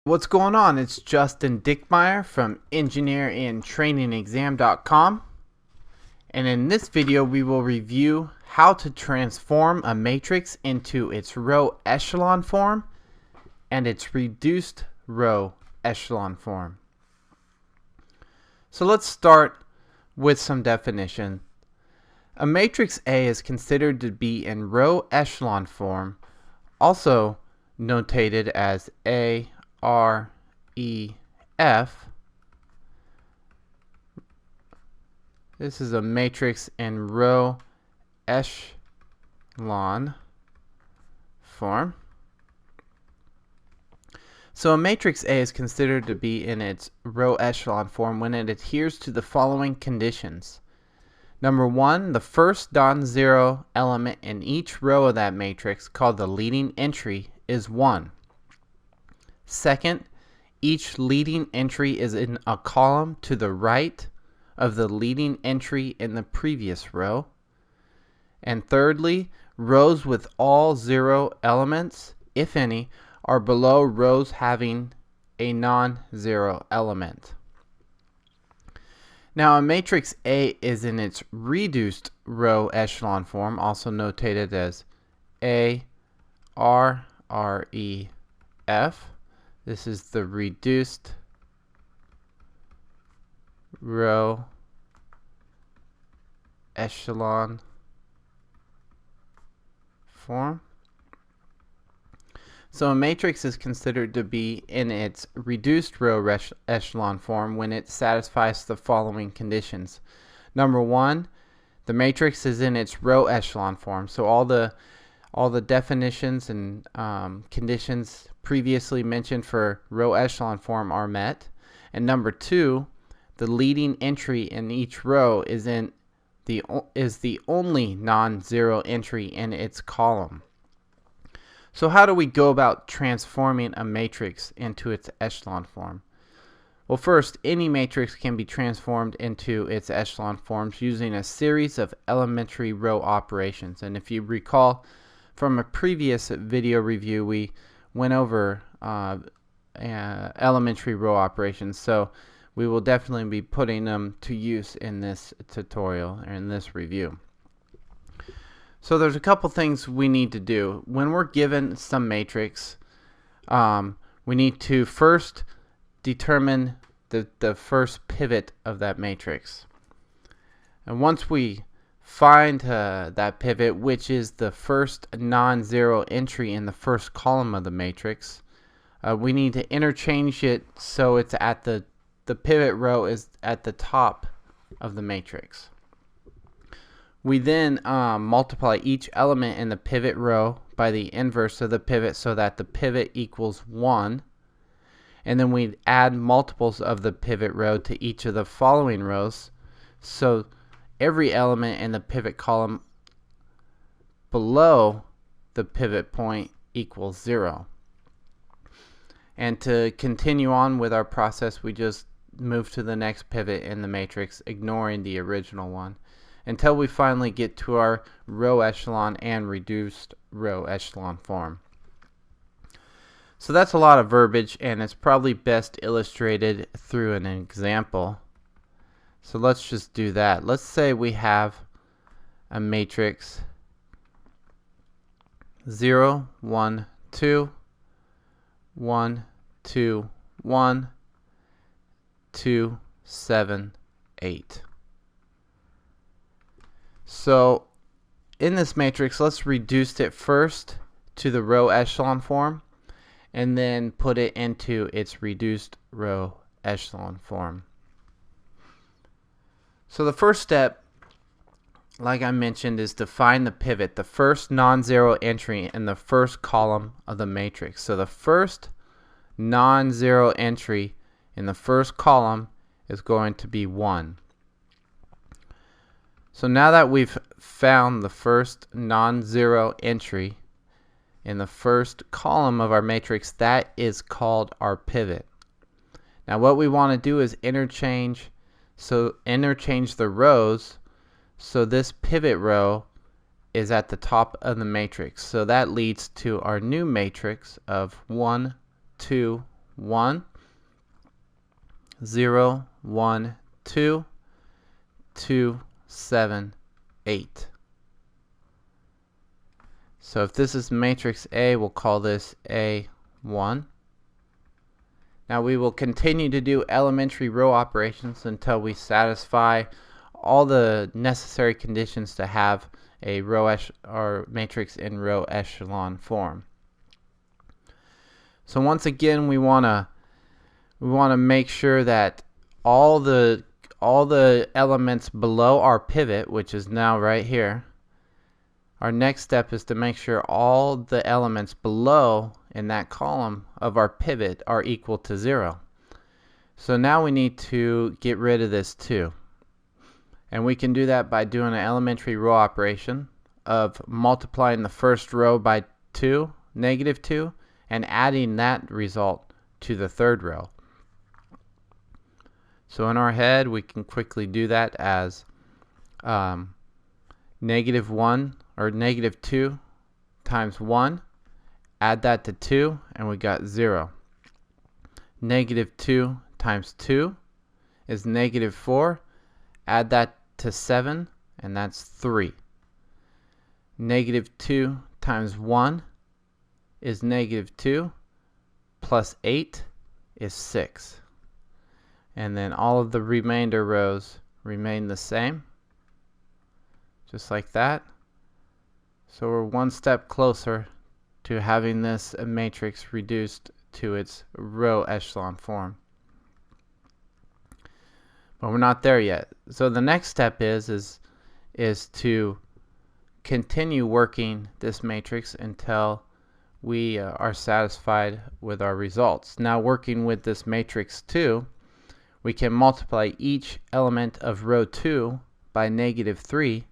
What's going on? It's Justin Dickmeyer from engineeringtrainingexam.com, and in this video we will review how to transform a matrix into its row echelon form and its reduced row echelon form. So let's start with some definition. A matrix A is considered to be in row echelon form, also notated as A, R, E, F. This is a matrix in row echelon form. So a matrix A is considered to be in its row echelon form when it adheres to the following conditions. Number one, the first non-zero element in each row of that matrix, called the leading entry, is 1. Second, each leading entry is in a column to the right of the leading entry in the previous row. And thirdly, rows with all zero elements, if any, are below rows having a non-zero element. Now, a matrix A is in its reduced row echelon form, also notated as A, R, R, E, F. This is the reduced row echelon form. So a matrix is considered to be in its reduced row echelon form when it satisfies the following conditions. Number one, the matrix is in its row echelon form. So all the definitions and conditions previously mentioned for row echelon form are met. And number two, the leading entry in each row is the only non-zero entry in its column. So how do we go about transforming a matrix into its echelon form? Well, first, any matrix can be transformed into its echelon forms using a series of elementary row operations. And if you recall from a previous video review, we went over elementary row operations. So we will definitely be putting them to use in this tutorial or in this review. So there's a couple things we need to do. When we're given some matrix, we need to first determine the first pivot of that matrix. And once we find that pivot, which is the first non-zero entry in the first column of the matrix, we need to interchange it so it's at the pivot row is at the top of the matrix. We then multiply each element in the pivot row by the inverse of the pivot so that the pivot equals 1. And then we add multiples of the pivot row to each of the following rows. So every element in the pivot column below the pivot point equals 0. And to continue on with our process, we just move to the next pivot in the matrix, ignoring the original one, until we finally get to our row echelon and reduced row echelon form. So that's a lot of verbiage, and it's probably best illustrated through an example. So let's just do that. Let's say we have a matrix 0, 1, 2, 1, 2, 1, 2, 7, 8. So in this matrix, let's reduce it first to the row echelon form and then put it into its reduced row echelon form. So the first step, like I mentioned, is to find the pivot, the first non-zero entry in the first column of the matrix. So the first non-zero entry in the first column is going to be 1. So now that we've found the first non-zero entry in the first column of our matrix, that is called our pivot. Now what we want to do is interchange the rows so this pivot row is at the top of the matrix. So that leads to our new matrix of 1, 2, 1, 0, 1, 2, 2, 7, 8. So if this is matrix A, we'll call this A1. Now we will continue to do elementary row operations until we satisfy all the necessary conditions to have a row or matrix in row echelon form. So once again, we want to make sure that all the elements below our pivot, which is now right here, our next step is to make sure all the elements below in that column of our pivot are equal to 0. So now we need to get rid of this 2. And we can do that by doing an elementary row operation of multiplying the first row by 2, negative 2, and adding that result to the third row. So in our head, we can quickly do that as negative 1 or negative 2 times 1. Add that to 2, and we got 0. Negative 2 times 2 is negative 4. Add that to 7, and that's 3. Negative 2 times 1 is negative 2, plus 8 is 6. And then all of the remainder rows remain the same, just like that. So we're one step closer to having this matrix reduced to its row echelon form. But we're not there yet. So the next step is to continue working this matrix until we are satisfied with our results. Now, working with this matrix 2, we can multiply each element of row 2 by negative 3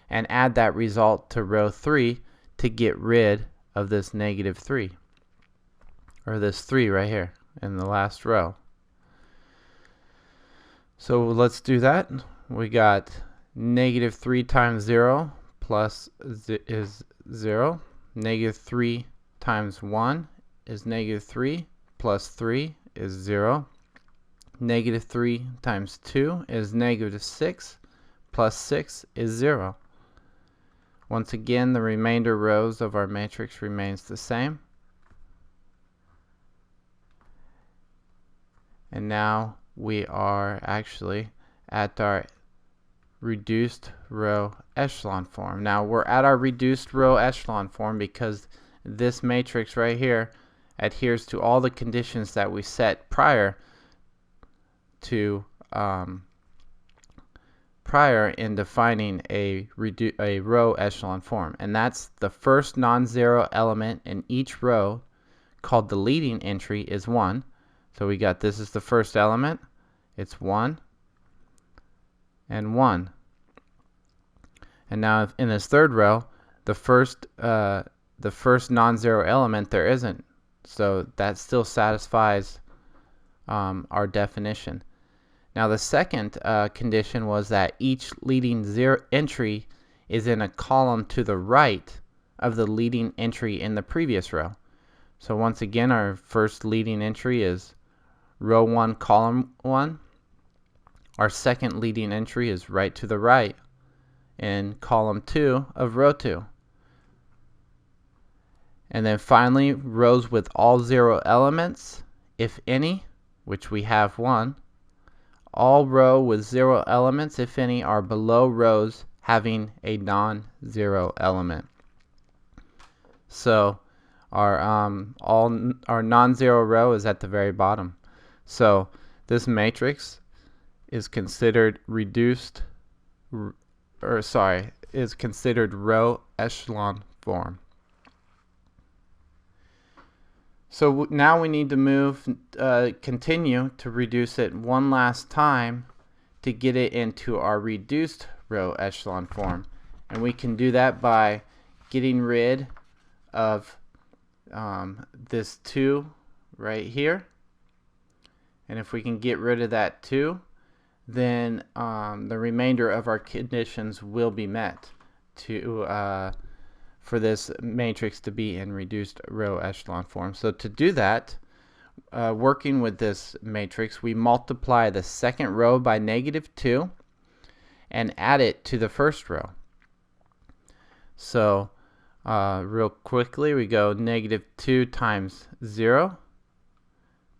and add that result to row 3 to get rid of this negative 3, or this 3 right here in the last row. So let's do that. We got negative 3 times 0 plus is 0. Negative 3 times 1 is negative 3 plus 3 is 0. Negative 3 times 2 is negative 6 plus 6 is 0. Once again, the remainder rows of our matrix remains the same. And now we are actually at our reduced row echelon form. Now we're at our reduced row echelon form because this matrix right here adheres to all the conditions that we set prior in defining a row echelon form, and that's the first non-zero element in each row, called the leading entry, is 1. So we got this is the first element, it's 1 and 1. And now in this third row, the first non-zero element there isn't, so that still satisfies our definition. Now the second condition was that each leading zero entry is in a column to the right of the leading entry in the previous row. So once again, our first leading entry is row 1, column 1. Our second leading entry is right to the right in column 2 of row 2. And then finally, rows with all 0 elements, if any, which we have 1. All row with 0 elements, if any, are below rows having a non-zero element. So our non-zero row is at the very bottom. So this matrix is considered is considered row echelon form. So now we need to continue to reduce it one last time to get it into our reduced row echelon form. And we can do that by getting rid of this 2 right here. And if we can get rid of that 2, then the remainder of our conditions will be met for this matrix to be in reduced row echelon form. So to do that, working with this matrix, we multiply the second row by -2 and add it to the first row. So real quickly, we go -2 times 0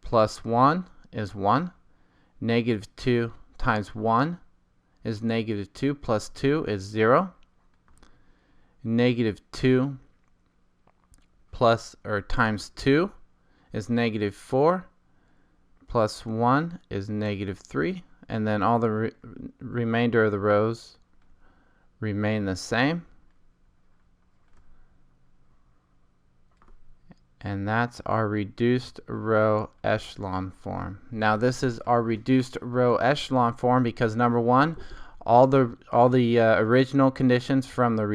plus 1 is 1. -2 times 1 is -2 plus 2 is 0. -2 plus or times 2 is -4 plus 1 is -3, and then all the remainder of the rows remain the same. And that's our reduced row echelon form. Now this is our reduced row echelon form because number one, all the original conditions from the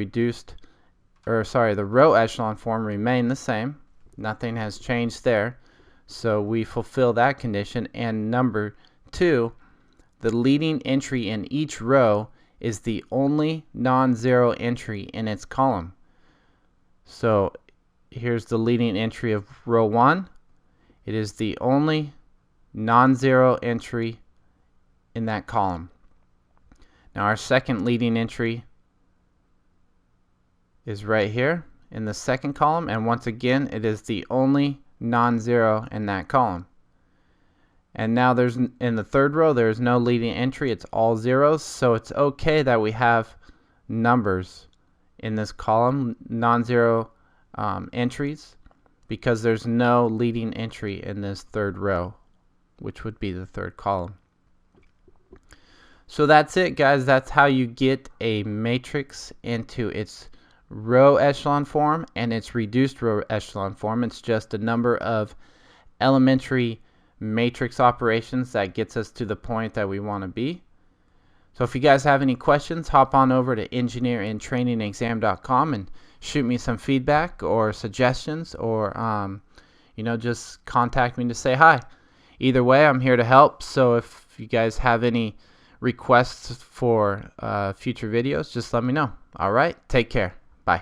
the row echelon form remain the same. Nothing has changed there. So we fulfill that condition. And number two, the leading entry in each row is the only non-zero entry in its column. So here's the leading entry of row 1. It is the only non-zero entry in that column. Now our second leading entry is right here in the second column, and once again it is the only non-zero in that column. And now in the third row there's no leading entry, it's all zeros, so it's okay that we have numbers in this column, non-zero entries, because there's no leading entry in this third row, which would be the third column. So that's it, guys. That's how you get a matrix into its row echelon form and its reduced row echelon form. It's just a number of elementary matrix operations that gets us to the point that we want to be. So if you guys have any questions, hop on over to engineerintrainingexam.com and shoot me some feedback or suggestions, or just contact me to say hi. Either way, I'm here to help. So if you guys have any requests for future videos, just let me know. All right, take care. Bye.